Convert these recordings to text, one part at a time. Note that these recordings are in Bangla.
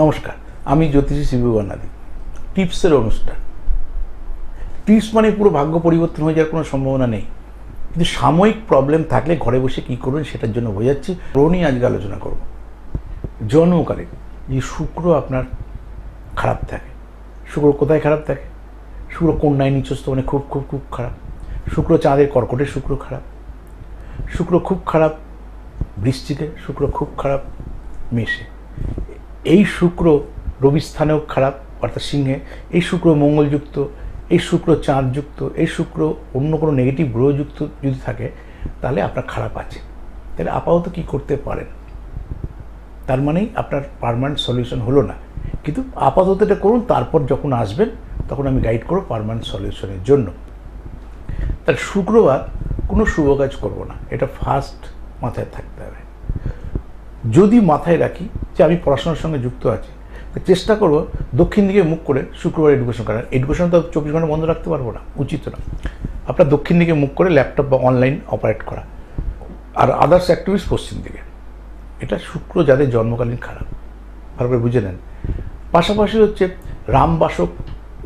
নমস্কার, আমি জ্যোতিষী শিবু বর্ণাদি। টিপসের অনুষ্ঠান। টিপস মানে পুরো ভাগ্য পরিবর্তন হয়ে যাওয়ার কোনো সম্ভাবনা নেই, কিন্তু সাময়িক প্রবলেম থাকলে ঘরে বসে কী করবেন সেটার জন্য বোঝাচ্ছি। নিয়ে আজকে আলোচনা করব। জন্মকালে যে শুক্র আপনার খারাপ থাকে, শুক্র কোথায় খারাপ থাকে? শুক্র কন্যায় নিচস্থ, মানে খুব খুব খুব খারাপ। শুক্র চাঁদের কর্কটে শুক্র খারাপ, শুক্র খুব খারাপ বৃশ্চিকে, শুক্র খুব খারাপ মেষে। এই শুক্র রবি স্থানেও খারাপ, অর্থাৎ সিংহে। এই শুক্র মঙ্গলযুক্ত, এই শুক্র চাঁদযুক্ত, এই শুক্র অন্য কোনো নেগেটিভ গ্রহযুক্ত যদি থাকে, তাহলে আপনার খারাপ আছে। তাহলে আপাতত কী করতে পারেন? তার মানেই আপনার পার্মানেন্ট সলিউশন হলো না, কিন্তু আপাতত এটা করুন। তারপর যখন আসবেন তখন আমি গাইড করব পার্মানেন্ট সলিউশনের জন্য। তার শুক্রবার কোনো শুভ কাজ করবো না, এটা ফার্স্ট মাথায় থাকতে হবে। যদি মাথায় রাখি যে আমি পড়াশোনার সঙ্গে যুক্ত আছি, চেষ্টা করব দক্ষিণ দিকে মুখ করে শুক্রবার এডুকেশন করার। এডুকেশন তো 24 ঘন্টা বন্ধ রাখতে পারবো না, উচিত না। আপনার দক্ষিণ দিকে মুখ করে ল্যাপটপ বা অনলাইন অপারেট করা, আর আদার্স অ্যাক্টিভিটিস পশ্চিম দিকে। এটা শুক্র যাদের জন্মকালীন খারাপ, ভালো করে বুঝে নেন। পাশাপাশি হচ্ছে রামবাসক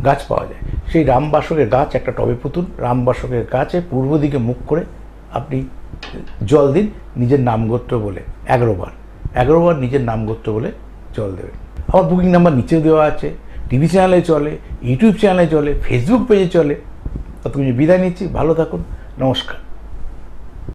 গাছ পাওয়া যায়, সেই রামবাসকের গাছ একটা টবে পুতুন। রামবাসকের গাছে পূর্ব দিকে মুখ করে আপনি জল দিন, নিজের নামগোত্র বলে 11 বার নিজের নামগোত্র বলে জল দেবেন। আমার বুকিং নাম্বার নিচেও দেওয়া আছে, টিভি চ্যানেলে চলে, ইউটিউব চ্যানেলে চলে, ফেসবুক পেজে চলে। ততক্ষণ বিদায় নিচ্ছি, ভালো থাকুন, নমস্কার।